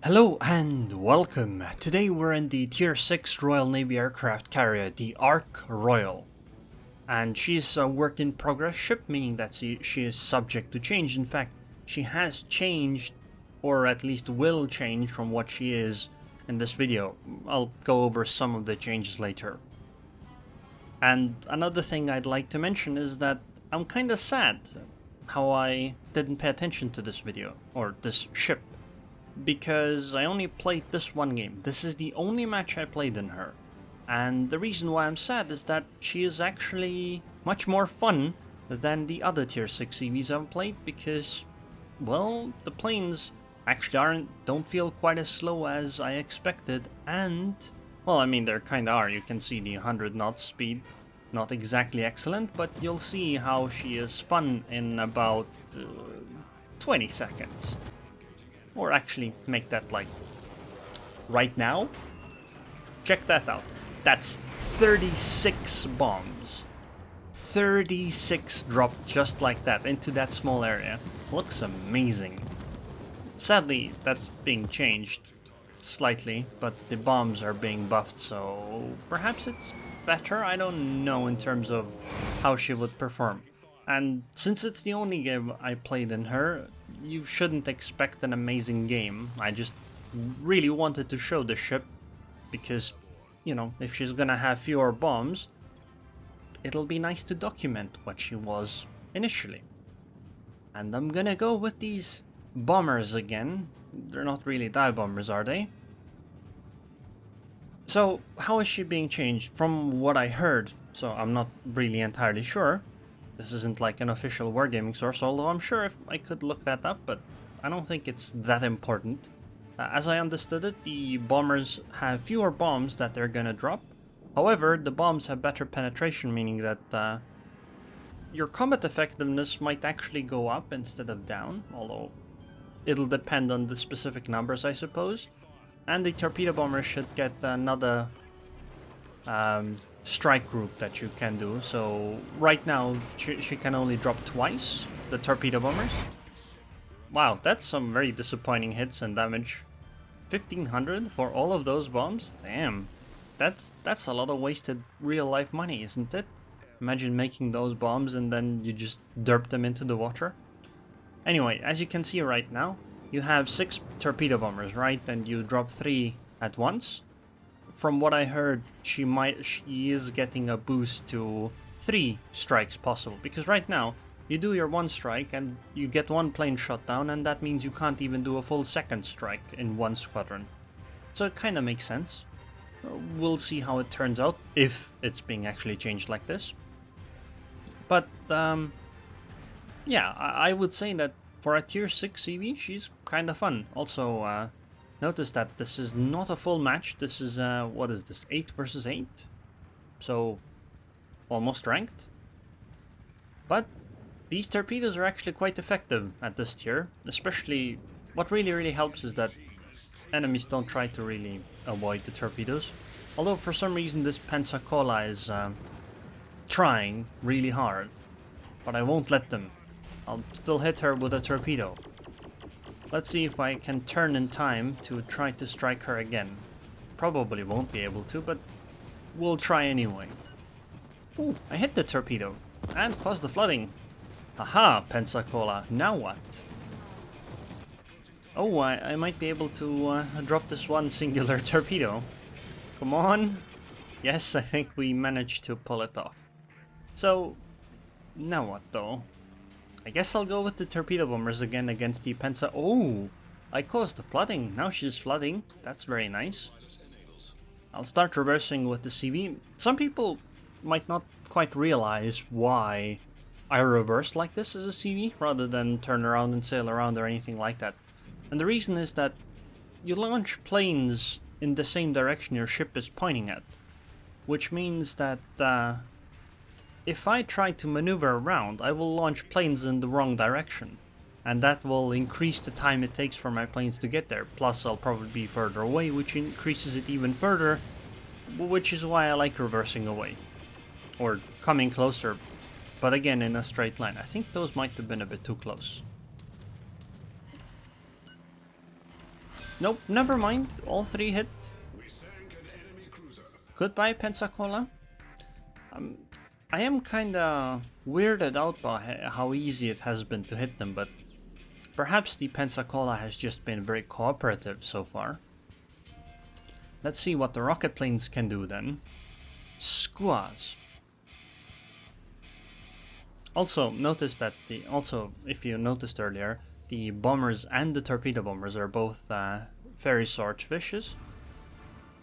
Hello and welcome. Today we're in the Tier 6 Royal Navy aircraft carrier, the Ark Royal. And she's a work in progress ship, meaning that she is subject to change. In fact, she has changed, or at least will change from what she is in this video. I'll go over some of the changes later. And another thing I'd like to mention is that I'm kinda sad how I didn't pay attention to this video, or this ship. Because I only played this one game. This is the only match I played in her. And the reason why I'm sad is that she is actually much more fun than the other tier 6 CVs I've played because, well, the planes actually don't feel quite as slow as I expected, and, well, I mean, they kinda are. You can see the 100 knots speed. Not exactly excellent, but you'll see how she is fun in about 20 seconds. Or actually make that like right now. Check that out. That's 36 bombs. 36 dropped just like that into that small area. Looks amazing. Sadly, that's being changed slightly, but the bombs are being buffed, so perhaps it's better. I don't know in terms of how she would perform. And since it's the only game I played in her, you shouldn't expect an amazing game. I just really wanted to show the ship because, you know, if she's gonna have fewer bombs, it'll be nice to document what she was initially. And I'm gonna go with these bombers again. They're not really dive bombers, are they? So, how is she being changed? From what I heard, so I'm not really entirely sure. This isn't like an official wargaming source, although I'm sure if I could look that up, but I don't think it's that important. As I understood it, the bombers have fewer bombs that they're gonna drop. However, the bombs have better penetration, meaning that your combat effectiveness might actually go up instead of down, although it'll depend on the specific numbers, I suppose. And the torpedo bombers should get another strike group that you can do. So right now she can only drop twice, the torpedo bombers. Wow, that's some very disappointing hits and damage. 1500 for all of those bombs? Damn, that's a lot of wasted real life money, isn't it? Imagine making those bombs and then you just derp them into the water. Anyway, as you can see right now, you have 6 torpedo bombers, right? And you drop 3 at once. From what I heard, she is getting a boost to 3 strikes possible, because right now you do your 1 strike and you get 1 plane shot down, and that means you can't even do a full 2nd strike in 1 squadron. So it kind of makes sense. We'll see how it turns out, if it's being actually changed like this. But yeah, I would say that for a tier 6 CV, she's kind of fun. Also, notice that this is not a full match. This is, what is this, 8 versus 8? So, almost ranked. But these torpedoes are actually quite effective at this tier. Especially, what really helps is that enemies don't try to really avoid the torpedoes. Although for some reason this Pensacola is trying really hard. But I won't let them. I'll still hit her with a torpedo. Let's see if I can turn in time to try to strike her again. Probably won't be able to, but we'll try anyway. Ooh, I hit the torpedo and caused the flooding. Aha, Pensacola, now what? Oh, I might be able to drop this one singular torpedo. Come on. Yes, I think we managed to pull it off. So, now what though? I guess I'll go with the torpedo bombers again against the Pensa. Oh, I caused the flooding. Now she's flooding. That's very nice. I'll start reversing with the CV. Some people might not quite realize why I reverse like this as a CV rather than turn around and sail around or anything like that. And the reason is that you launch planes in the same direction your ship is pointing at, which means that if I try to maneuver around, I will launch planes in the wrong direction, and that will increase the time it takes for my planes to get there. Plus, I'll probably be further away, which increases it even further, which is why I like reversing away, or coming closer, but again in a straight line. I think those might have been a bit too close. Nope, never mind. All 3 hit. Goodbye, Pensacola. I am kinda weirded out by how easy it has been to hit them, but perhaps the Pensacola has just been very cooperative so far. Let's see what the rocket planes can do then. Squaws. Also, notice that if you noticed earlier, the bombers and the torpedo bombers are both fairy swordfishes,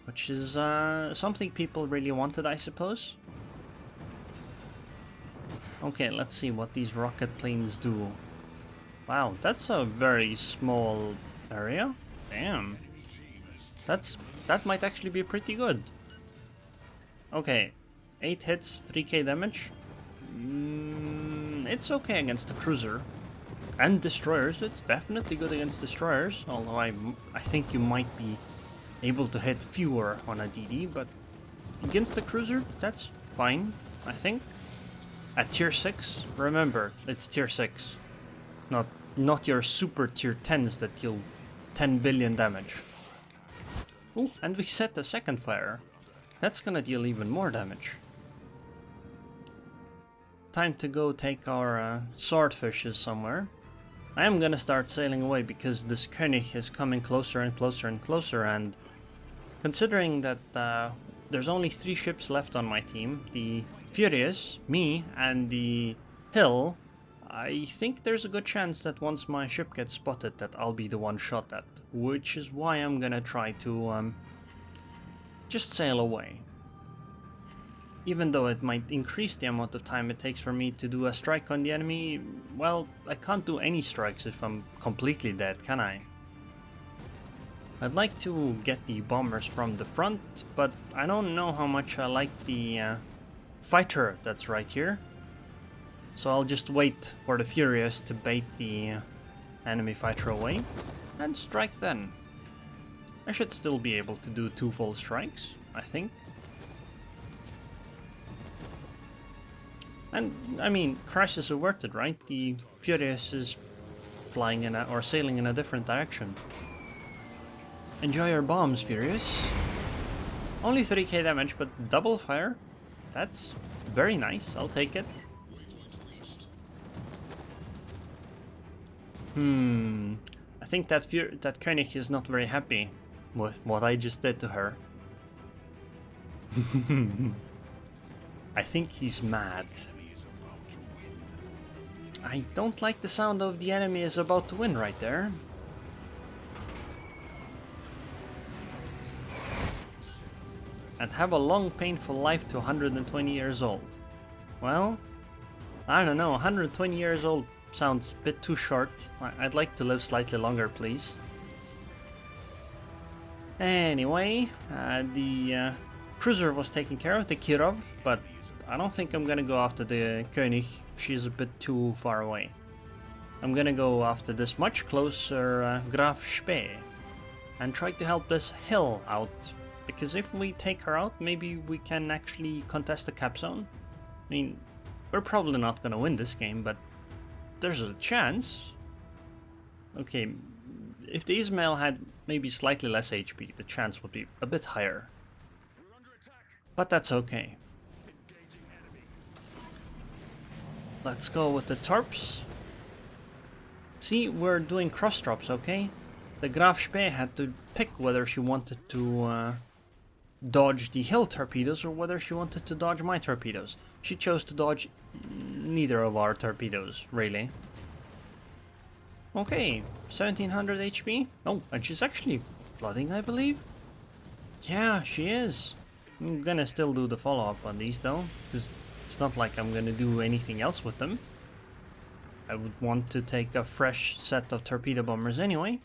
which is something people really wanted, I suppose. Okay, let's see what these rocket planes do. Wow, that's a very small area. Damn. That might actually be pretty good. Okay, 8 hits, 3k damage. It's okay against the cruiser. And destroyers, it's definitely good against destroyers. Although I think you might be able to hit fewer on a DD, but against the cruiser, that's fine, I think. At tier 6, remember, it's tier 6. Not your super tier 10s that deal 10 billion damage. Ooh, and we set the second fire. That's gonna deal even more damage. Time to go take our swordfishes somewhere. I am gonna start sailing away because this König is coming closer and closer and closer, and considering that there's only 3 ships left on my team, the Furious, me, and the Hill, I think there's a good chance that once my ship gets spotted that I'll be the one shot at, which is why I'm gonna try to just sail away. Even though it might increase the amount of time it takes for me to do a strike on the enemy, well, I can't do any strikes if I'm completely dead, can I? I'd like to get the bombers from the front, but I don't know how much I like the fighter that's right here. So I'll just wait for the Furious to bait the enemy fighter away and strike then. I should still be able to do 2 full strikes, I think. And, I mean, crisis averted, right? The Furious is flying in or sailing in a different direction. Enjoy your bombs, Furious. Only 3k damage, but double fire. That's very nice, I'll take it. I think that König is not very happy with what I just did to her. I think he's mad. I don't like the sound of the enemy is about to win right there. And have a long painful life to 120 years old. Well, I don't know, 120 years old sounds a bit too short. I'd like to live slightly longer, please. Anyway, the cruiser was taken care of, the Kirov, but I don't think I'm gonna go after the König. She's a bit too far away. I'm gonna go after this much closer Graf Spee and try to help this Hill out. Because if we take her out, maybe we can actually contest the cap zone. I mean, we're probably not gonna win this game, but there's a chance. Okay, if the Ismail had maybe slightly less HP, the chance would be a bit higher. But that's okay. Let's go with the Torps. See, we're doing cross drops, okay? The Graf Spee had to pick whether she wanted to dodge the Hill torpedoes or whether she wanted to dodge my torpedoes. She chose to dodge neither of our torpedoes, really. Okay, 1700 HP. Oh, and she's actually flooding, I believe. Yeah, she is. I'm gonna still do the follow-up on these though, because it's not like I'm gonna do anything else with them. I would want to take a fresh set of torpedo bombers anyway.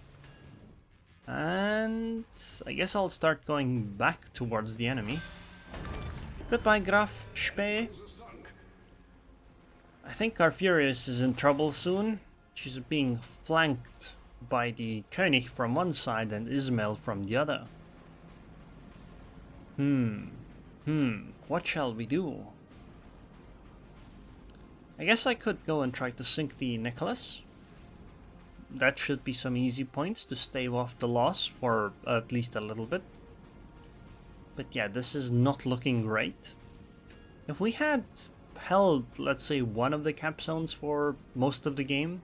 And I guess I'll start going back towards the enemy. Goodbye, Graf Spee. I think our Furious is in trouble soon. She's being flanked by the König from one side and Ismail from the other. What shall we do? I guess I could go and try to sink the Nicholas. that should be some easy points to stave off the loss for at least a little bit. But yeah, this is not looking great. If we had held, let's say, one of the cap zones for most of the game,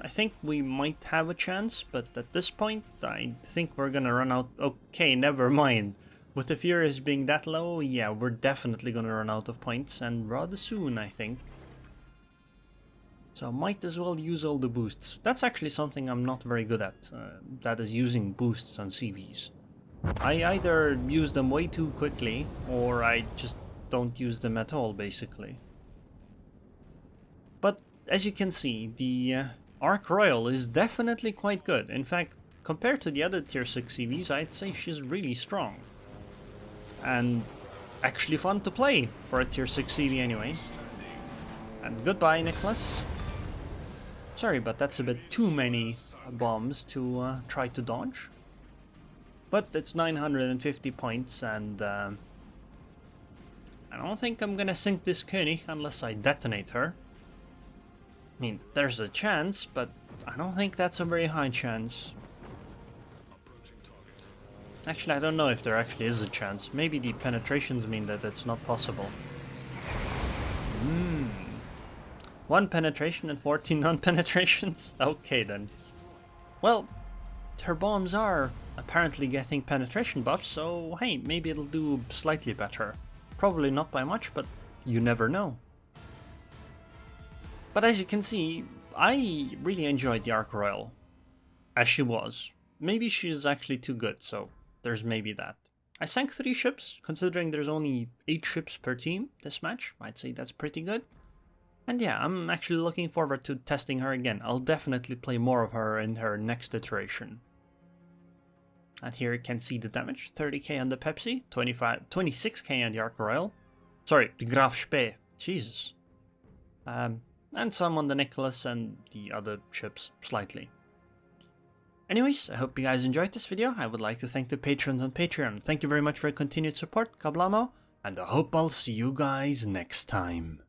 I think we might have a chance, but at this point, I think we're gonna run out. Okay, never mind. With the Furious being that low, yeah, we're definitely gonna run out of points, and rather soon, I think. So might as well use all the boosts. That's actually something I'm not very good at, that is using boosts on CVs. I either use them way too quickly, or I just don't use them at all, basically. But as you can see, the Ark Royal is definitely quite good. In fact, compared to the other tier 6 CVs, I'd say she's really strong. And actually fun to play for a tier 6 CV anyway. And goodbye, Nicholas. Sorry, but that's a bit too many bombs to try to dodge. But it's 950 points, and I don't think I'm gonna sink this König unless I detonate her. I mean, there's a chance, but I don't think that's a very high chance. Actually, I don't know if there actually is a chance. Maybe the penetrations mean that it's not possible. 1 penetration and 14 non-penetrations? Okay then. Well, her bombs are apparently getting penetration buffs, so hey, maybe it'll do slightly better. Probably not by much, but you never know. But as you can see, I really enjoyed the Ark Royal, as she was. Maybe she's actually too good, so there's maybe that. I sank 3 ships, considering there's only 8 ships per team this match. I'd say that's pretty good. And yeah, I'm actually looking forward to testing her again. I'll definitely play more of her in her next iteration. And here you can see the damage, 30k on the Pepsi, 26k on the Ark Royal. Sorry, the Graf Spee, Jesus. And some on the Nicholas and the other ships, slightly. Anyways, I hope you guys enjoyed this video. I would like to thank the patrons on Patreon. Thank you very much for your continued support, Kablamo, and I hope I'll see you guys next time.